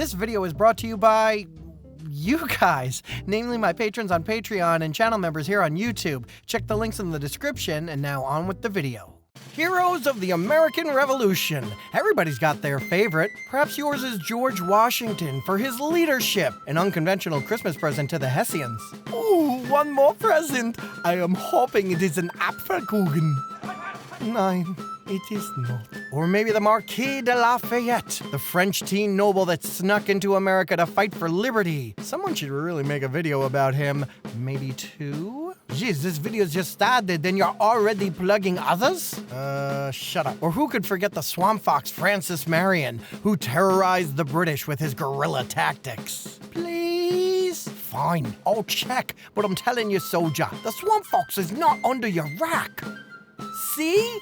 This video is brought to you by you guys, namely my patrons on Patreon and channel members here on YouTube. Check the links in the description, and now on with the video. Heroes of the American Revolution. Everybody's got their favorite. Perhaps yours is George Washington for his leadership, an unconventional Christmas present to the Hessians. Ooh, one more present. I am hoping it is an Apfelkuchen. Nein, it is not. Or maybe the Marquis de Lafayette, the French teen noble that snuck into America to fight for liberty. Someone should really make a video about him. Maybe two? Jeez, this video's just started, then you're already plugging others? Shut up. Or who could forget the swamp fox Francis Marion, who terrorized the British with his guerrilla tactics? Please? Fine, I'll check, but I'm telling you, soldier, the swamp fox is not under your rack. See?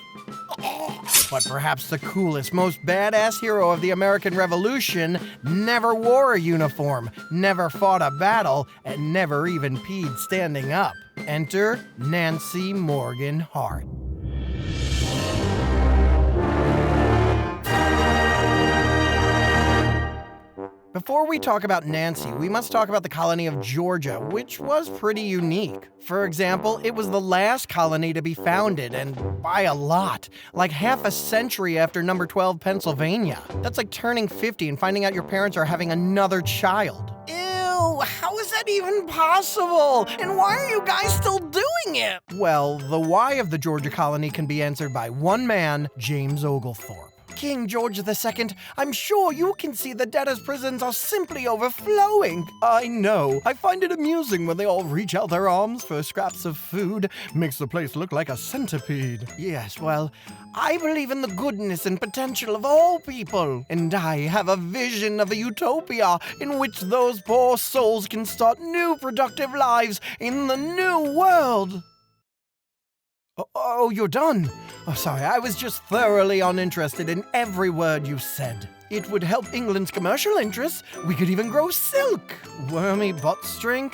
But perhaps the coolest, most badass hero of the American Revolution never wore a uniform, never fought a battle, and never even peed standing up. Enter Nancy Morgan Hart. Before we talk about Nancy, we must talk about the colony of Georgia, which was pretty unique. For example, it was the last colony to be founded, and by a lot. Like half a century after number 12 Pennsylvania. That's like turning 50 and finding out your parents are having another child. Ew, how is that even possible? And why are you guys still doing it? Well, the why of the Georgia colony can be answered by one man, James Oglethorpe. King George II, I'm sure you can see the debtors' prisons are simply overflowing. I know. I find it amusing when they all reach out their arms for scraps of food. Makes the place look like a centipede. Yes, well, I believe in the goodness and potential of all people. And I have a vision of a utopia in which those poor souls can start new productive lives in the new world. Oh, you're done. Oh, sorry, I was just thoroughly uninterested in every word you said. It would help England's commercial interests. We could even grow silk. Wormy butt string?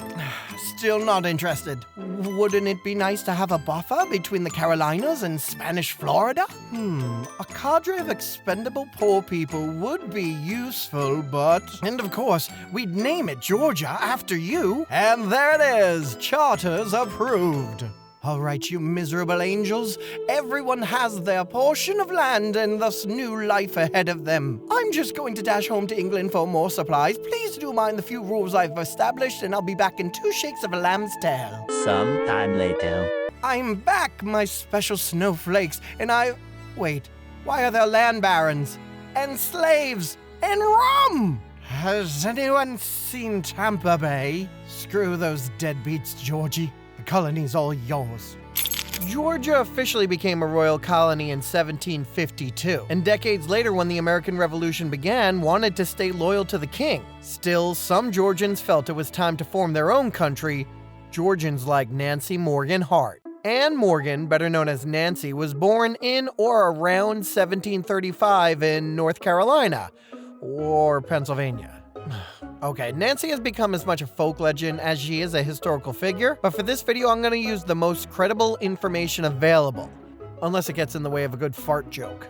Still not interested. Wouldn't it be nice to have a buffer between the Carolinas and Spanish Florida? A cadre of expendable poor people would be useful, but... And of course, we'd name it Georgia after you. And there it is, charters approved. All right, you miserable angels. Everyone has their portion of land and thus new life ahead of them. I'm just going to dash home to England for more supplies. Please do mind the few rules I've established, and I'll be back in 2 shakes of a lamb's tail. Sometime later. I'm back, my special snowflakes, and Wait, why are there land barons? And slaves? And rum? Has anyone seen Tampa Bay? Screw those deadbeats, Georgie. The colony's all yours. Georgia officially became a royal colony in 1752, and decades later when the American Revolution began, wanted to stay loyal to the king. Still, some Georgians felt it was time to form their own country. Georgians like Nancy Morgan Hart. Anne Morgan, better known as Nancy, was born in or around 1735 in North Carolina, or Pennsylvania. Okay, Nancy has become as much a folk legend as she is a historical figure, but for this video I'm going to use the most credible information available, unless it gets in the way of a good fart joke.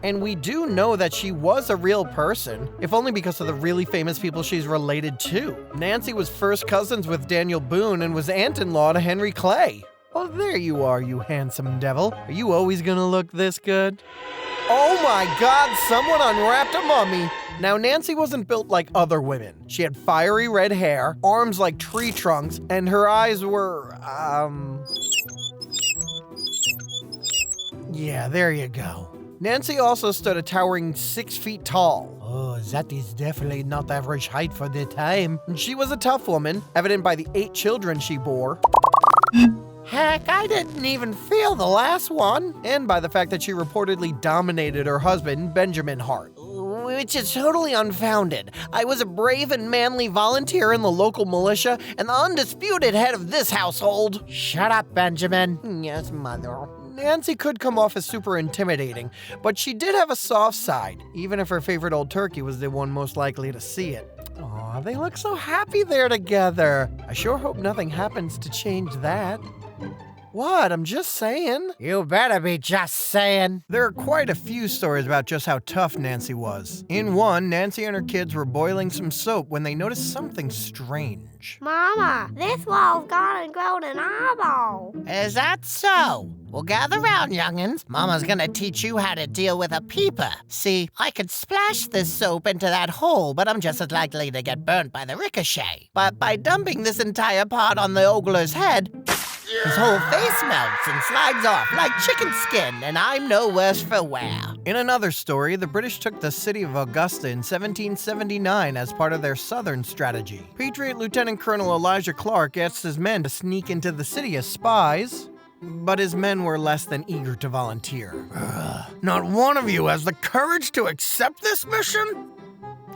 And we do know that she was a real person, if only because of the really famous people she's related to. Nancy was first cousins with Daniel Boone and was aunt-in-law to Henry Clay. Oh, there you are, you handsome devil. Are you always gonna look this good? Oh my God, someone unwrapped a mummy. Now, Nancy wasn't built like other women. She had fiery red hair, arms like tree trunks, and her eyes were, yeah, there you go. Nancy also stood a towering 6 feet tall. Oh, that is definitely not average height for the time. And she was a tough woman, evident by the 8 children she bore. Heck, I didn't even feel the last one. And by the fact that she reportedly dominated her husband, Benjamin Hart. Which is totally unfounded. I was a brave and manly volunteer in the local militia and the undisputed head of this household. Shut up, Benjamin. Yes, mother. Nancy could come off as super intimidating, but she did have a soft side, even if her favorite old turkey was the one most likely to see it. Aw, they look so happy there together. I sure hope nothing happens to change that. What? I'm just saying. You better be just saying. There are quite a few stories about just how tough Nancy was. In one, Nancy and her kids were boiling some soap when they noticed something strange. Mama, this wall's gone and grown an eyeball. Is that so? Well, gather round, young'uns. Mama's gonna teach you how to deal with a peeper. See, I could splash this soap into that hole, but I'm just as likely to get burnt by the ricochet. But by dumping this entire pot on the ogler's head, his whole face melts and slides off like chicken skin, and I'm no worse for wear. In another story, the British took the city of Augusta in 1779 as part of their southern strategy. Patriot Lieutenant Colonel Elijah Clark asked his men to sneak into the city as spies, but his men were less than eager to volunteer. Not one of you has the courage to accept this mission?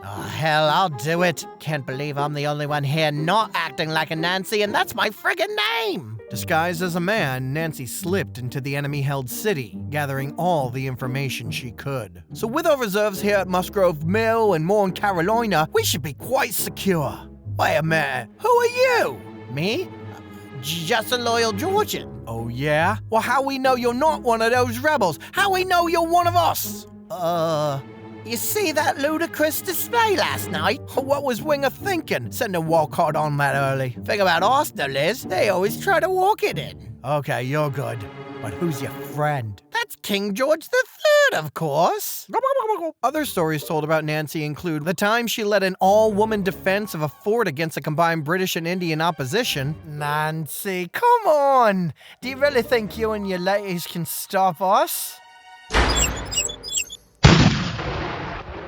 Oh, hell, I'll do it. Can't believe I'm the only one here not acting like a Nancy, and that's my friggin' name. Disguised as a man, Nancy slipped into the enemy-held city, gathering all the information she could. So with our reserves here at Musgrove Mill and more in Carolina, we should be quite secure. Wait a minute, who are you? Me? Just a loyal Georgian. Oh yeah? Well, how we know you're not one of those rebels? How we know you're one of us? You see that ludicrous display last night? What was Winger thinking, sending Walcott on that early? Thing about Arsenal is, they always try to walk it in. Okay, you're good. But who's your friend? That's King George III, of course. Other stories told about Nancy include the time she led an all-woman defense of a fort against a combined British and Indian opposition. Nancy, come on! Do you really think you and your ladies can stop us?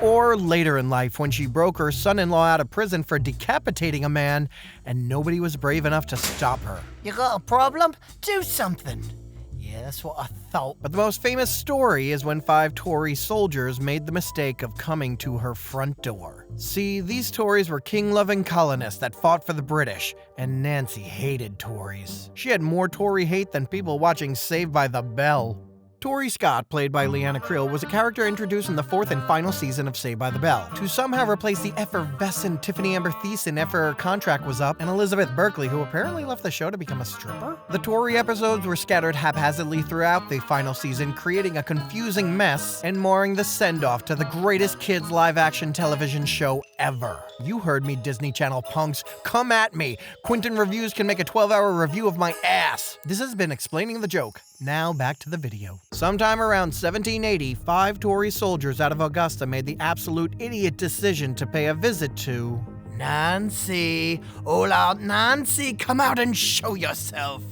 Or later in life, when she broke her son-in-law out of prison for decapitating a man, and nobody was brave enough to stop her. You got a problem? Do something. Yeah, that's what I thought. But the most famous story is when 5 Tory soldiers made the mistake of coming to her front door. See, these Tories were king-loving colonists that fought for the British, and Nancy hated Tories. She had more Tory hate than people watching Saved by the Bell. Tori Scott, played by Leanna Creel, was a character introduced in the 4th and final season of Saved by the Bell, to somehow replace the effervescent Tiffany Amber Thiessen after her contract was up, and Elizabeth Berkley, who apparently left the show to become a stripper. The Tori episodes were scattered haphazardly throughout the final season, creating a confusing mess and marring the send-off to the greatest kids live-action television show ever. You heard me, Disney Channel punks. Come at me. Quentin Reviews can make a 12-hour review of my ass. This has been Explaining the Joke. Now back to the video. Sometime around 1780, 5 Tory soldiers out of Augusta made the absolute idiot decision to pay a visit to Nancy. All out, Nancy, come out and show yourself.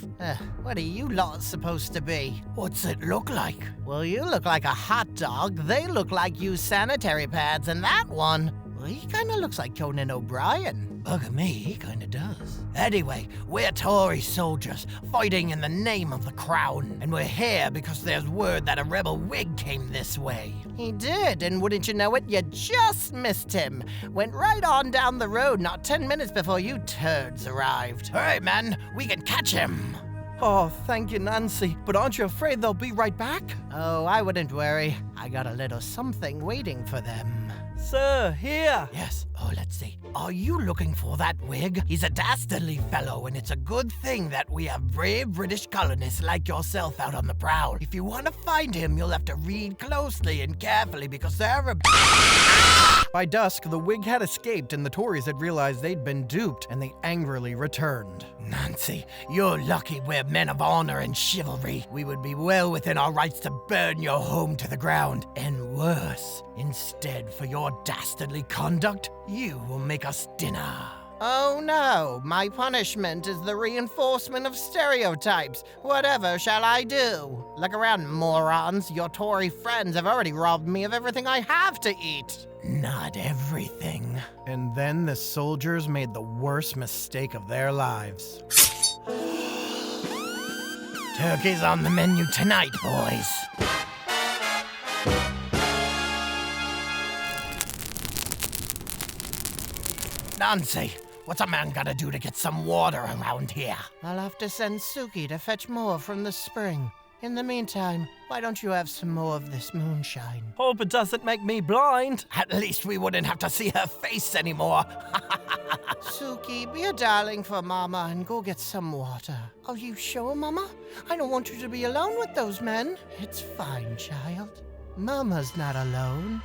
What are you lot supposed to be? What's it look like? Well, you look like a hot dog, they look like used sanitary pads, and that one, well, he kinda looks like Conan O'Brien. Bugger me, he kinda does. Anyway, we're Tory soldiers, fighting in the name of the crown. And we're here because there's word that a rebel Whig came this way. He did, and wouldn't you know it, you just missed him. Went right on down the road not 10 minutes before you turds arrived. Hey, man, we can catch him. Oh, thank you, Nancy. But aren't you afraid they'll be right back? Oh, I wouldn't worry. I got a little something waiting for them. Sir, here. Yes. Oh, let's see. Are you looking for that Whig? He's a dastardly fellow, and it's a good thing that we have brave British colonists like yourself out on the prowl. If you want to find him, you'll have to read closely and carefully because they're a... By dusk, the Whig had escaped, and the Tories had realized they'd been duped, and they angrily returned. Nancy, you're lucky we're men of honor and chivalry. We would be well within our rights to burn your home to the ground. And worse, instead for your dastardly conduct, you will make us dinner. Oh no, my punishment is the reinforcement of stereotypes. Whatever shall I do? Look around, morons. Your Tory friends have already robbed me of everything I have to eat. Not everything. And then the soldiers made the worst mistake of their lives. Turkey's on the menu tonight, boys. Nancy, what's a man gotta do to get some water around here? I'll have to send Suki to fetch more from the spring. In the meantime, why don't you have some more of this moonshine? Hope it doesn't make me blind. At least we wouldn't have to see her face anymore. Suki, be a darling for Mama and go get some water. Are you sure, Mama? I don't want you to be alone with those men. It's fine, child. Mama's not alone.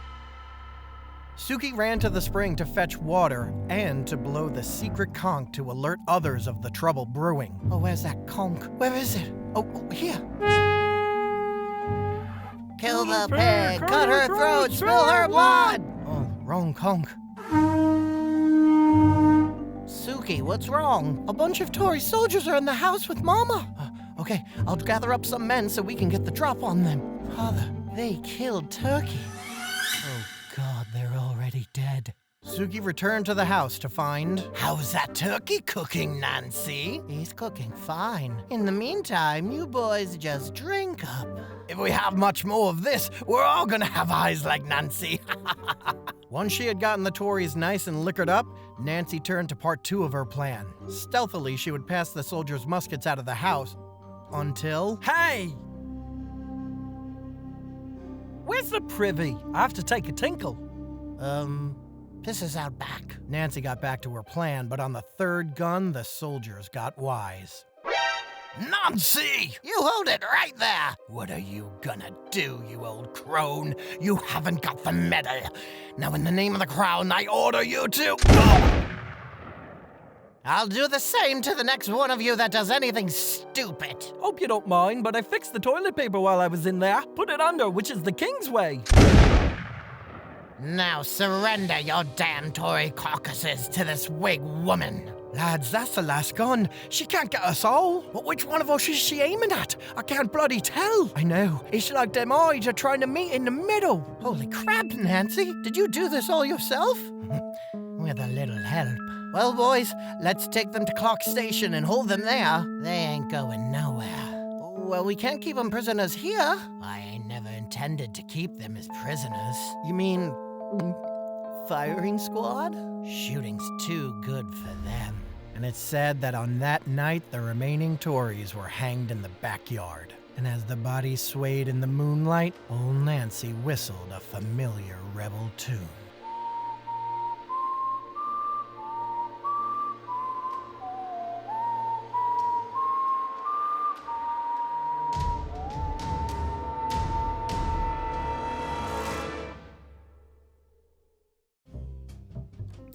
Suki ran to the spring to fetch water and to blow the secret conch to alert others of the trouble brewing. Oh, where's that conch? Where is it? Oh, here. Kill the pig, cut her throat, spill her blood! Oh, wrong conch. Suki, what's wrong? A bunch of Tory soldiers are in the house with Mama. Okay, I'll gather up some men so we can get the drop on them. Father, they killed Turkey. Oh God, they're already dead. Suki returned to the house to find... How's that turkey cooking, Nancy? He's cooking fine. In the meantime, you boys just drink up. If we have much more of this, we're all gonna have eyes like Nancy. Once she had gotten the Tories nice and liquored up, Nancy turned to part 2 of her plan. Stealthily, she would pass the soldiers' muskets out of the house until... Hey! Where's the privy? I have to take a tinkle. This is out back. Nancy got back to her plan, but on the 3rd gun, the soldiers got wise. Nancy! You hold it right there! What are you gonna do, you old crone? You haven't got the medal. Now, in the name of the crown, I order you to... I'll do the same to the next one of you that does anything stupid. Hope you don't mind, but I fixed the toilet paper while I was in there. Put it under, which is the king's way. Now surrender your damn Tory caucuses to this Whig woman. Lads, that's the last gun. She can't get us all. But which one of us is she aiming at? I can't bloody tell. I know. It's like them eyes are trying to meet in the middle. Holy crap, Nancy. Did you do this all yourself? With a little help. Well, boys, let's take them to Clock Station and hold them there. They ain't going nowhere. Well, we can't keep them prisoners here. I ain't never intended to keep them as prisoners. You mean... firing squad? Shooting's too good for them. And it's said that on that night, the remaining Tories were hanged in the backyard. And as the bodies swayed in the moonlight, old Nancy whistled a familiar rebel tune.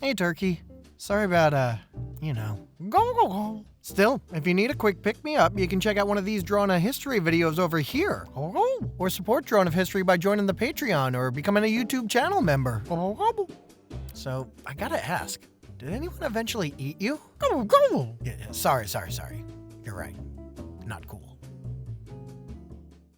Hey, Turkey. Sorry about, Go. Still, if you need a quick pick-me-up, you can check out one of these Drawn a History videos over here. Or support Drawn of History by joining the Patreon or becoming a YouTube channel member. So, I gotta ask, did anyone eventually eat you? Yeah, sorry. You're right.